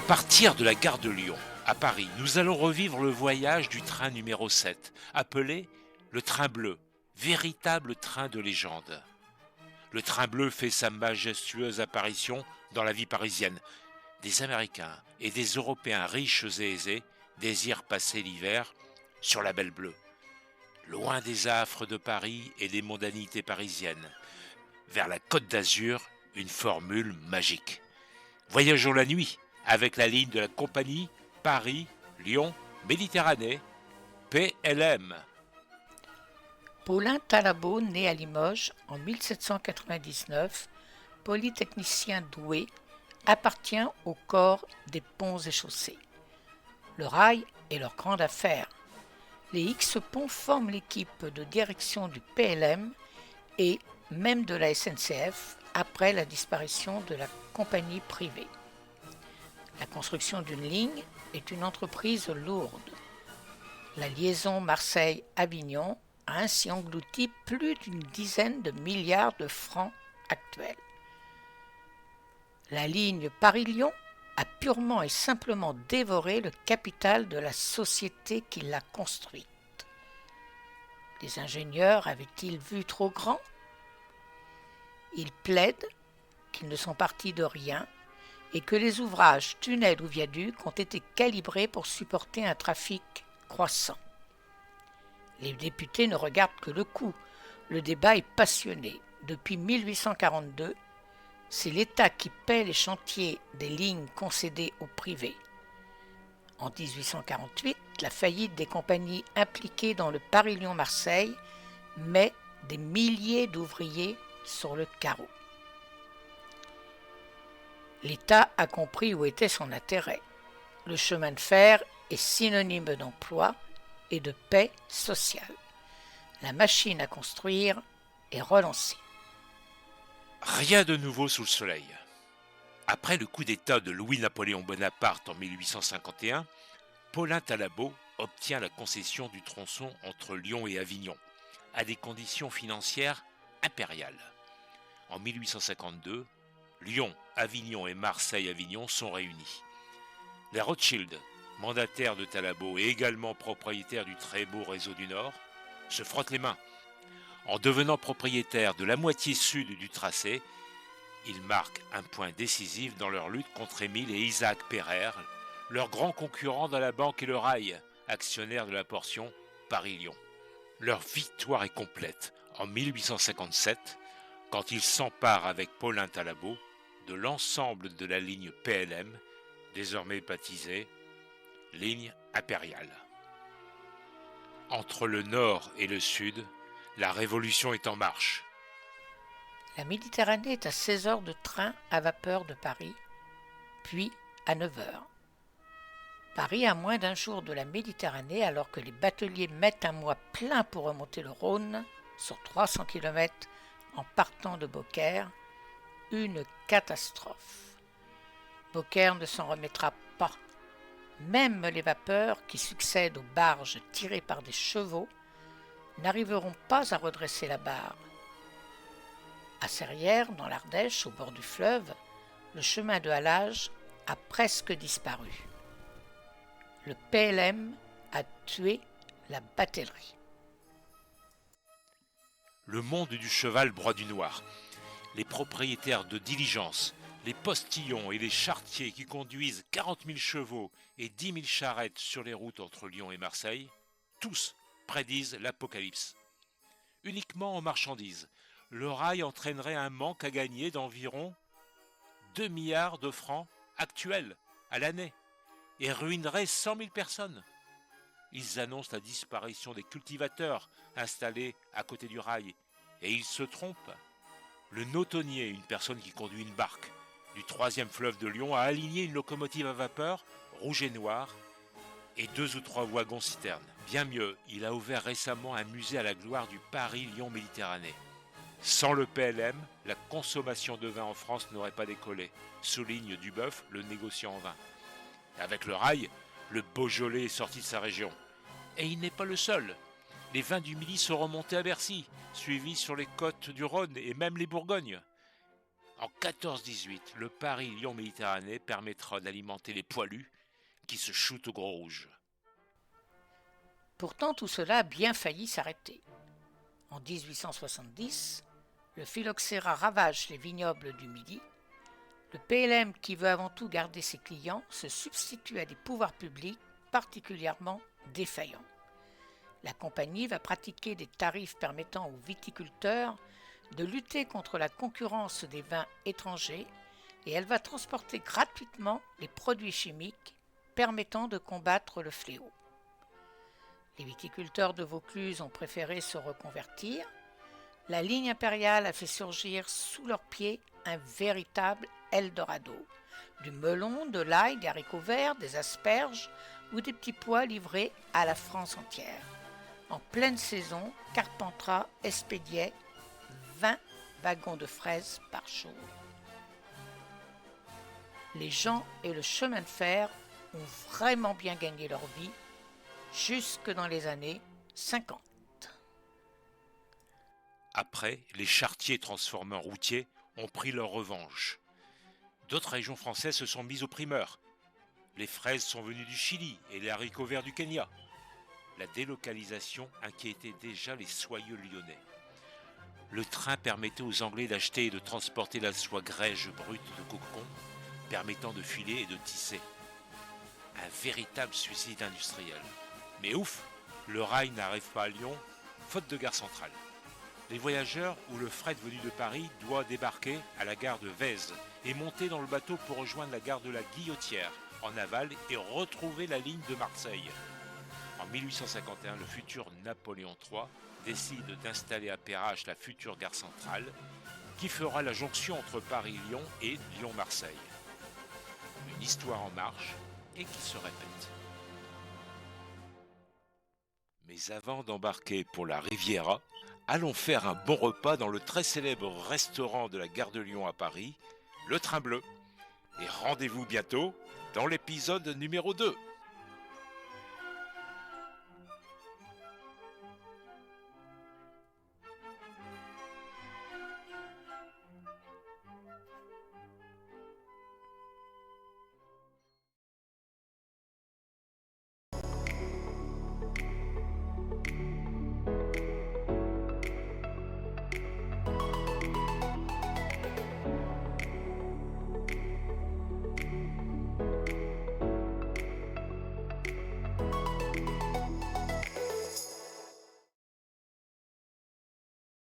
partir de la gare de Lyon, à Paris, nous allons revivre le voyage du train numéro 7, appelé le train bleu, véritable train de légende. Le train bleu fait sa majestueuse apparition dans la vie parisienne. Des Américains et des Européens riches et aisés désirent passer l'hiver sur la Belle Bleue, loin des affres de Paris et des mondanités parisiennes, vers la Côte d'Azur, une formule magique. Voyageons la nuit avec la ligne de la compagnie Paris-Lyon-Méditerranée, PLM. Paulin Talabot, né à Limoges en 1799, polytechnicien doué, appartient au corps des ponts et chaussées. Le rail est leur grande affaire. Les X-ponts forment l'équipe de direction du PLM et même de la SNCF après la disparition de la compagnie privée. La construction d'une ligne est une entreprise lourde. La liaison Marseille-Avignon a ainsi englouti plus d'une dizaine de milliards de francs actuels. La ligne Paris-Lyon a purement et simplement dévoré le capital de la société qui l'a construite. Les ingénieurs avaient-ils vu trop grand ? Ils plaident qu'ils ne sont partis de rien et que les ouvrages, tunnels ou viaducs ont été calibrés pour supporter un trafic croissant. Les députés ne regardent que le coût. Le débat est passionné. Depuis 1842, c'est l'État qui paie les chantiers des lignes concédées au privé. En 1848, la faillite des compagnies impliquées dans le Paris-Lyon-Marseille met des milliers d'ouvriers sur le carreau. L'État a compris où était son intérêt. Le chemin de fer est synonyme d'emploi et de paix sociale. La machine à construire est relancée. Rien de nouveau sous le soleil. Après le coup d'État de Louis-Napoléon Bonaparte en 1851, Paulin Talabot obtient la concession du tronçon entre Lyon et Avignon, à des conditions financières impériales. En 1852, Lyon, Avignon et Marseille-Avignon sont réunis. Les Rothschild, mandataires de Talabot et également propriétaires du très beau réseau du Nord, se frottent les mains. En devenant propriétaires de la moitié sud du tracé, ils marquent un point décisif dans leur lutte contre Émile et Isaac Pereire, leurs grands concurrents dans la banque et le rail, actionnaires de la portion Paris-Lyon. Leur victoire est complète en 1857, quand ils s'emparent avec Paulin Talabot de l'ensemble de la ligne PLM, désormais baptisée ligne impériale. Entre le nord et le sud, la révolution est en marche. La Méditerranée est à 16 heures de train à vapeur de Paris, puis à 9 heures. Paris a moins d'un jour de la Méditerranée alors que les bateliers mettent un mois plein pour remonter le Rhône sur 300 km en partant de Beaucaire. Une catastrophe. Beaucaire ne s'en remettra pas. Même les vapeurs qui succèdent aux barges tirées par des chevaux n'arriveront pas à redresser la barre. À Serrières, dans l'Ardèche, au bord du fleuve, le chemin de halage a presque disparu. Le PLM a tué la batellerie. Le monde du cheval broie du noir. Les propriétaires de diligences, les postillons et les charretiers qui conduisent 40 000 chevaux et 10 000 charrettes sur les routes entre Lyon et Marseille, tous prédisent l'apocalypse. Uniquement en marchandises, le rail entraînerait un manque à gagner d'environ 2 milliards de francs actuels à l'année et ruinerait 100 000 personnes. Ils annoncent la disparition des cultivateurs installés à côté du rail et ils se trompent. Le notonnier, une personne qui conduit une barque du 3e fleuve de Lyon, a aligné une locomotive à vapeur, rouge et noir, et 2 ou 3 wagons citernes. Bien mieux, il a ouvert récemment un musée à la gloire du Paris-Lyon-Méditerranée. Sans le PLM, la consommation de vin en France n'aurait pas décollé, souligne Duboeuf, le négociant en vin. Avec le rail, le Beaujolais est sorti de sa région. Et il n'est pas le seul. Les vins du Midi sont remontés à Bercy, suivis sur les côtes du Rhône et même les Bourgognes. En 14-18, le Paris-Lyon-Méditerranée permettra d'alimenter les poilus qui se shootent au gros rouge. Pourtant, tout cela a bien failli s'arrêter. En 1870, le phylloxéra ravage les vignobles du Midi. Le PLM, qui veut avant tout garder ses clients, se substitue à des pouvoirs publics particulièrement défaillants. La compagnie va pratiquer des tarifs permettant aux viticulteurs de lutter contre la concurrence des vins étrangers et elle va transporter gratuitement les produits chimiques permettant de combattre le fléau. Les viticulteurs de Vaucluse ont préféré se reconvertir. La ligne impériale a fait surgir sous leurs pieds un véritable Eldorado. Du melon, de l'ail, des haricots verts, des asperges ou des petits pois livrés à la France entière. En pleine saison, Carpentras expédiait 20 wagons de fraises par jour. Les gens et le chemin de fer ont vraiment bien gagné leur vie jusque dans les années 50. Après, les charretiers transformés en routiers ont pris leur revanche. D'autres régions françaises se sont mises aux primeurs. Les fraises sont venues du Chili et les haricots verts du Kenya. La délocalisation inquiétait déjà les soyeux lyonnais. Le train permettait aux Anglais d'acheter et de transporter la soie grège brute de cocon, permettant de filer et de tisser. Un véritable suicide industriel. Mais ouf, le rail n'arrive pas à Lyon, faute de gare centrale. Les voyageurs ou le fret venu de Paris doit débarquer à la gare de Vèze et monter dans le bateau pour rejoindre la gare de la Guillotière en aval et retrouver la ligne de Marseille. En 1851, le futur Napoléon III décide d'installer à Perrache la future gare centrale qui fera la jonction entre Paris-Lyon et Lyon-Marseille. Une histoire en marche et qui se répète. Mais avant d'embarquer pour la Riviera, allons faire un bon repas dans le très célèbre restaurant de la gare de Lyon à Paris, le Train Bleu. Et rendez-vous bientôt dans l'épisode numéro 2.